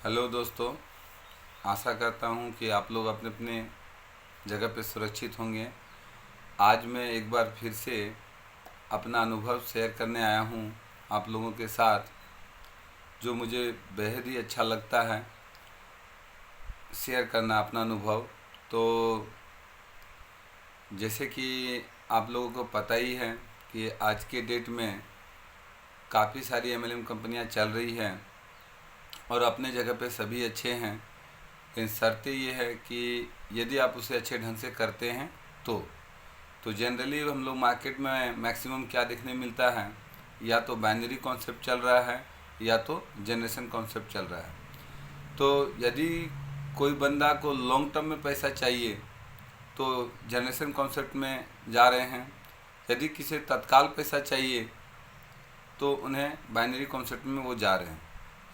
Hello दोस्तों, आशा करता हूँ कि आप लोग अपने अपने जगह पे सुरक्षित होंगे। आज मैं एक बार फिर से अपना अनुभव शेयर करने आया हूँ आप लोगों के साथ, जो मुझे बेहद ही अच्छा लगता है शेयर करना अपना अनुभव। तो जैसे कि आप लोगों को पता ही है कि आज के डेट में काफ़ी सारी एमएलएम कंपनियां चल रही हैं और अपने जगह पे सभी अच्छे हैं। लेकिन शर्त ये है कि यदि आप उसे अच्छे ढंग से करते हैं तो जनरली हम लोग मार्केट में मैक्सिमम क्या देखने मिलता है, या तो बाइनरी कॉन्सेप्ट चल रहा है या तो जनरेशन कॉन्सेप्ट चल रहा है। तो यदि कोई बंदा को लॉन्ग टर्म में पैसा चाहिए तो जनरेशन कॉन्सेप्ट में जा रहे हैं, यदि किसी तत्काल पैसा चाहिए तो उन्हें बाइनरी कॉन्सेप्ट में वो जा रहे हैं।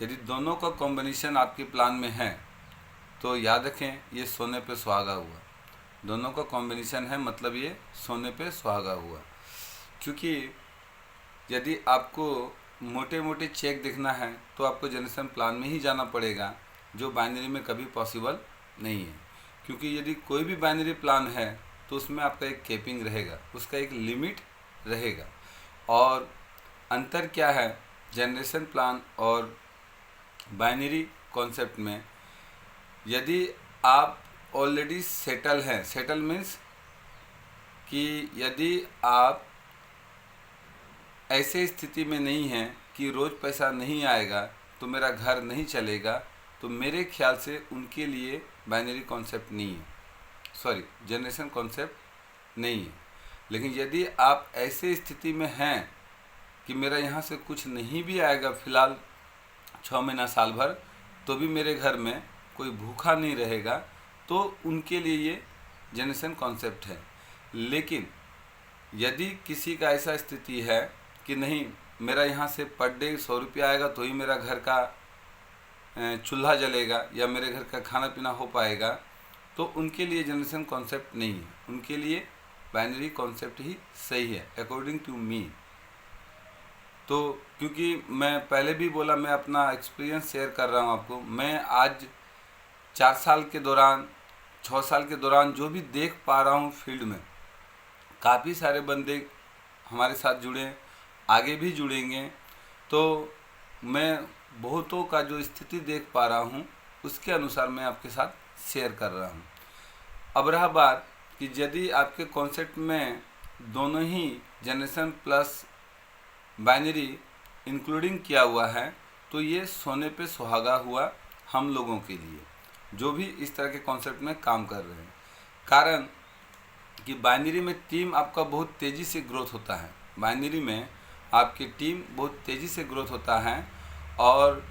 यदि दोनों का कॉम्बिनेशन आपके प्लान में है तो याद रखें, ये सोने पे सुहागा हुआ। दोनों का कॉम्बिनेशन है मतलब ये सोने पे सुहागा हुआ। क्योंकि यदि आपको मोटे मोटे चेक दिखना है तो आपको जनरेशन प्लान में ही जाना पड़ेगा, जो बाइनरी में कभी पॉसिबल नहीं है। क्योंकि यदि कोई भी बाइनरी प्लान है तो उसमें आपका एक कैपिंग रहेगा, उसका एक लिमिट रहेगा। और अंतर क्या है जनरेशन प्लान और बाइनरी कॉन्सेप्ट में? यदि आप ऑलरेडी सेटल हैं, सेटल मीन्स कि यदि आप ऐसे स्थिति में नहीं हैं कि रोज़ पैसा नहीं आएगा तो मेरा घर नहीं चलेगा, तो मेरे ख्याल से उनके लिए बाइनरी कॉन्सेप्ट नहीं है, सॉरी जनरेशन कॉन्सेप्ट नहीं है। लेकिन यदि आप ऐसे स्थिति में हैं कि मेरा यहाँ से कुछ नहीं भी आएगा फ़िलहाल 6 महीना साल भर, तो भी मेरे घर में कोई भूखा नहीं रहेगा, तो उनके लिए ये जनरेशन कॉन्सेप्ट है। लेकिन यदि किसी का ऐसा स्थिति है कि नहीं, मेरा यहाँ से पर डे 100 रुपया आएगा तो ही मेरा घर का चूल्हा जलेगा या मेरे घर का खाना पीना हो पाएगा, तो उनके लिए जनरेशन कॉन्सेप्ट नहीं है, उनके लिए बाइनरी कॉन्सेप्ट ही सही है अकॉर्डिंग टू मी। तो क्योंकि मैं पहले भी बोला, मैं अपना एक्सपीरियंस शेयर कर रहा हूँ आपको। मैं आज 4 साल के दौरान, 6 साल के दौरान जो भी देख पा रहा हूँ फील्ड में, काफ़ी सारे बंदे हमारे साथ जुड़े, आगे भी जुड़ेंगे। तो मैं बहुतों का जो स्थिति देख पा रहा हूँ उसके अनुसार मैं आपके साथ शेयर कर रहा हूँ। अब रहा बात कि यदि आपके कॉन्सेप्ट में दोनों ही जनरेशन प्लस बाइनरी इंक्लूडिंग किया हुआ है, तो ये सोने पे सुहागा हुआ हम लोगों के लिए, जो भी इस तरह के कॉन्सेप्ट में काम कर रहे हैं। कारण कि बाइनरी में टीम आपका बहुत तेज़ी से ग्रोथ होता है, बाइनरी में आपकी टीम बहुत तेज़ी से ग्रोथ होता है, और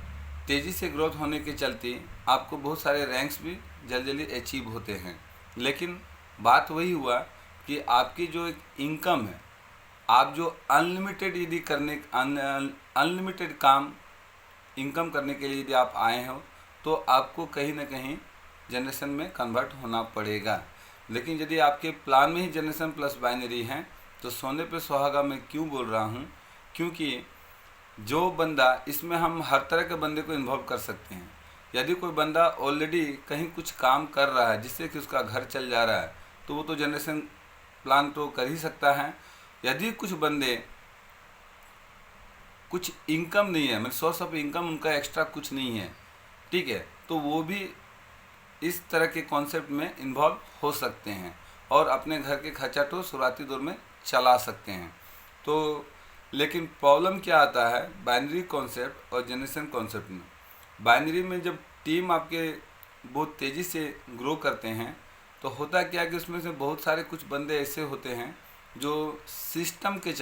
तेज़ी से ग्रोथ होने के चलते आपको बहुत सारे रैंक्स भी जल्दी जल्दी अचीव होते हैं। लेकिन बात वही हुआ कि आपकी जो एक इनकम है, आप जो अनलिमिटेड यदि करने अनलिमिटेड काम इनकम करने के लिए यदि आप आए हो तो आपको कहीं ना कहीं जनरेशन में कन्वर्ट होना पड़ेगा। लेकिन यदि आपके प्लान में ही जनरेशन प्लस बाइनरी हैं तो सोने पे सुहागा मैं क्यों बोल रहा हूँ? क्योंकि जो बंदा, इसमें हम हर तरह के बंदे को इन्वॉल्व कर सकते हैं। यदि कोई बंदा ऑलरेडी कहीं कुछ काम कर रहा है जिससे कि उसका घर चल जा रहा है तो वो तो जनरेशन प्लान तो कर ही सकता है। यदि कुछ बंदे कुछ इनकम नहीं है, मतलब सोर्स ऑफ इनकम उनका एक्स्ट्रा कुछ नहीं है, ठीक है, तो वो भी इस तरह के कॉन्सेप्ट में इन्वॉल्व हो सकते हैं और अपने घर के खर्चा तो शुरुआती दौर में चला सकते हैं। तो लेकिन प्रॉब्लम क्या आता है बाइनरी कॉन्सेप्ट और जनरेशन कॉन्सेप्ट में? बाइनरी में जब टीम आपके बहुत तेज़ी से ग्रो करते हैं तो होता क्या कि उसमें से बहुत सारे कुछ बंदे ऐसे होते हैं जो सिस्टम के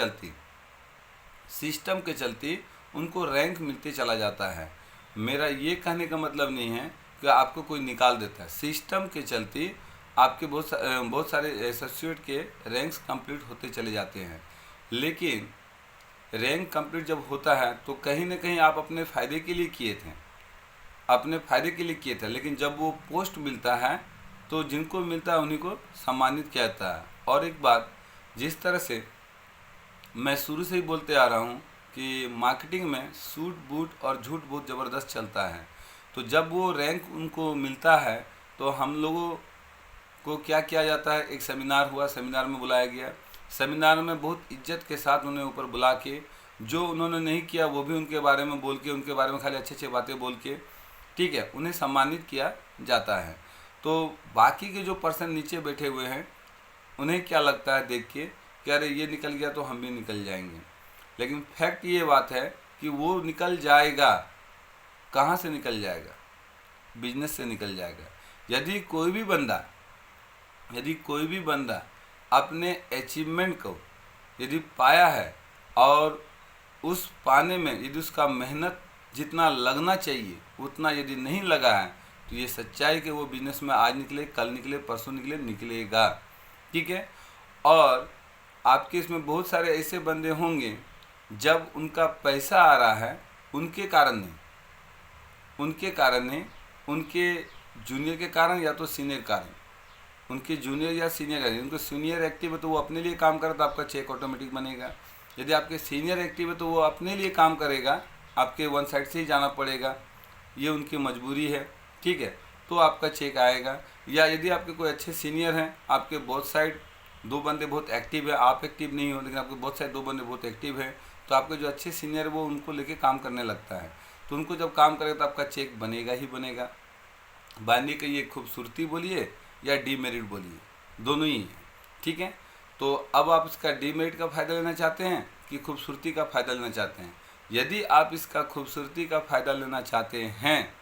चलते उनको रैंक मिलते चला जाता है। मेरा ये कहने का मतलब नहीं है कि आपको कोई निकाल देता है, सिस्टम के चलते आपके बहुत सारे एसोसिएट के रैंक्स कंप्लीट होते चले जाते हैं। लेकिन रैंक कंप्लीट जब होता है तो कहीं ना कहीं आप अपने फ़ायदे के लिए किए थे, लेकिन जब वो पोस्ट मिलता है तो जिनको मिलता है उन्हीं को सम्मानित किया जाता है। और एक बात, जिस तरह से मैं शुरू से ही बोलते आ रहा हूँ कि मार्केटिंग में सूट बूट और झूठ बहुत ज़बरदस्त चलता है। तो जब वो रैंक उनको मिलता है तो हम लोगों को क्या किया जाता है, एक सेमिनार हुआ, सेमिनार में बुलाया गया। सेमिनार में बहुत इज्जत के साथ उन्हें ऊपर बुला के, जो उन्होंने नहीं किया वो भी उनके बारे में बोल के, उनके बारे में खाली अच्छे अच्छे बातें बोल के, ठीक है, उन्हें सम्मानित किया जाता है। तो बाकी के जो पर्सन नीचे बैठे हुए हैं उन्हें क्या लगता है देख के कि अरे ये निकल गया तो हम भी निकल जाएंगे। लेकिन फैक्ट ये बात है कि वो निकल जाएगा, कहाँ से निकल जाएगा? बिजनेस से निकल जाएगा। यदि कोई भी बंदा अपने अचीवमेंट को यदि पाया है और उस पाने में यदि उसका मेहनत जितना लगना चाहिए उतना यदि नहीं लगा है, तो ये सच्चाई कि वो बिजनेस में आज निकले, कल निकले, परसों निकले, निकलेगा, ठीक है। और आपके इसमें बहुत सारे ऐसे बंदे होंगे जब उनका पैसा आ रहा है उनके कारण नहीं, उनके जूनियर के कारण या तो सीनियर कारण, उनके जूनियर या सीनियर है। उनको सीनियर एक्टिव है तो वो अपने लिए काम करे तो आपका चेक ऑटोमेटिक बनेगा। यदि आपके सीनियर एक्टिव है तो वो अपने लिए काम करेगा, आपके वन साइड से ही जाना पड़ेगा, ये उनकी मजबूरी है, ठीक है, तो आपका चेक आएगा। या यदि आपके कोई अच्छे सीनियर हैं, आपके बोथ साइड दो बंदे बहुत एक्टिव है, आप एक्टिव नहीं हो लेकिन आपके बोथ साइड दो बंदे बहुत एक्टिव है, तो आपके जो अच्छे सीनियर है वो उनको लेके काम करने लगता है, तो उनको जब काम करेगा तो आपका चेक बनेगा ही बनेगा। बाइनरी का ये खूबसूरती बोलिए या डीमेरिट बोलिए, दोनों ही है, ठीक है। तो अब आप इसका डीमेरिट का फ़ायदा लेना चाहते हैं कि खूबसूरती का फ़ायदा लेना चाहते हैं? यदि आप इसका खूबसूरती का फ़ायदा लेना चाहते हैं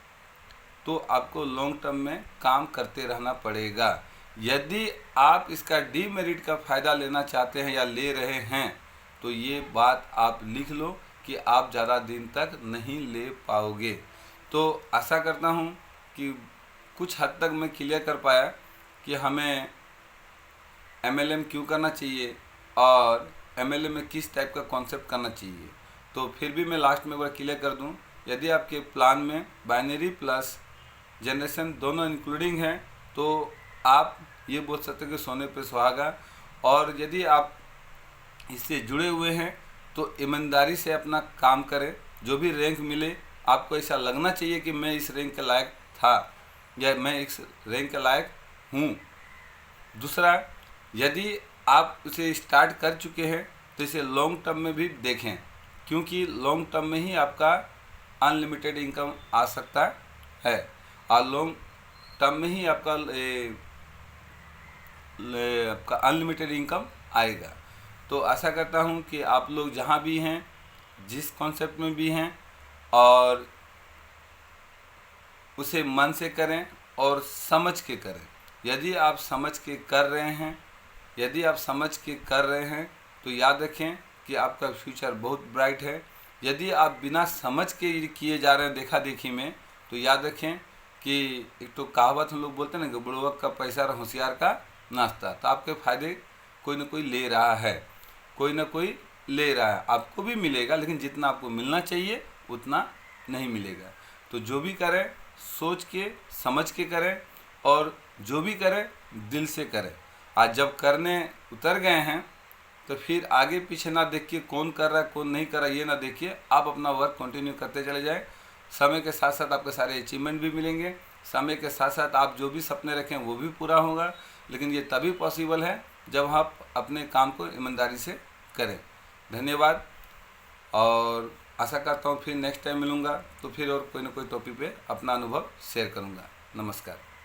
तो आपको लॉन्ग टर्म में काम करते रहना पड़ेगा। यदि आप इसका डीमेरिट का फ़ायदा लेना चाहते हैं या ले रहे हैं तो ये बात आप लिख लो कि आप ज़्यादा दिन तक नहीं ले पाओगे। तो आशा करता हूँ कि कुछ हद तक मैं क्लियर कर पाया कि हमें MLM क्यों करना चाहिए और MLM में किस टाइप का कॉन्सेप्ट करना चाहिए। तो फिर भी मैं लास्ट में एक बार क्लियर कर दूं, यदि आपके प्लान में बाइनरी प्लस जनरेशन दोनों इंक्लूडिंग है तो आप ये बोल सकते हैं कि सोने पे सुहागा। और यदि आप इससे जुड़े हुए हैं तो ईमानदारी से अपना काम करें, जो भी रैंक मिले आपको ऐसा लगना चाहिए कि मैं इस रैंक के लायक था या मैं इस रैंक के लायक हूँ। दूसरा, यदि आप इसे स्टार्ट कर चुके हैं तो इसे लॉन्ग टर्म में भी देखें, क्योंकि लॉन्ग टर्म में ही आपका अनलिमिटेड इनकम आ सकता है और लॉन्ग टर्म में ही आपका अनलिमिटेड इनकम आएगा। तो आशा करता हूँ कि आप लोग जहाँ भी हैं, जिस कॉन्सेप्ट में भी हैं, और उसे मन से करें और समझ के करें। यदि आप समझ के कर रहे हैं तो याद रखें कि आपका फ्यूचर बहुत ब्राइट है। यदि आप बिना समझ के किए जा रहे हैं देखा देखी में, तो याद रखें कि एक तो कहावत हम लोग बोलते हैं ना कि बुड़बक का पैसा और होशियार का नाश्ता, तो आपके फ़ायदे कोई ना कोई ले रहा है, आपको भी मिलेगा लेकिन जितना आपको मिलना चाहिए उतना नहीं मिलेगा। तो जो भी करें सोच के समझ के करें और जो भी करें दिल से करें। आज जब करने उतर गए हैं तो फिर आगे पीछे ना देख के कौन कर रहा है कौन नहीं कर रहा ये ना देखिए, आप अपना वर्क कंटिन्यू करते चले जाएं। समय के साथ साथ आपके सारे अचीवमेंट भी मिलेंगे, समय के साथ साथ आप जो भी सपने रखें वो भी पूरा होगा। लेकिन ये तभी पॉसिबल है जब आप अपने काम को ईमानदारी से करें। धन्यवाद, और आशा करता हूँ फिर नेक्स्ट टाइम मिलूँगा तो फिर और कोई ना कोई टॉपिक पे अपना अनुभव शेयर करूँगा। नमस्कार।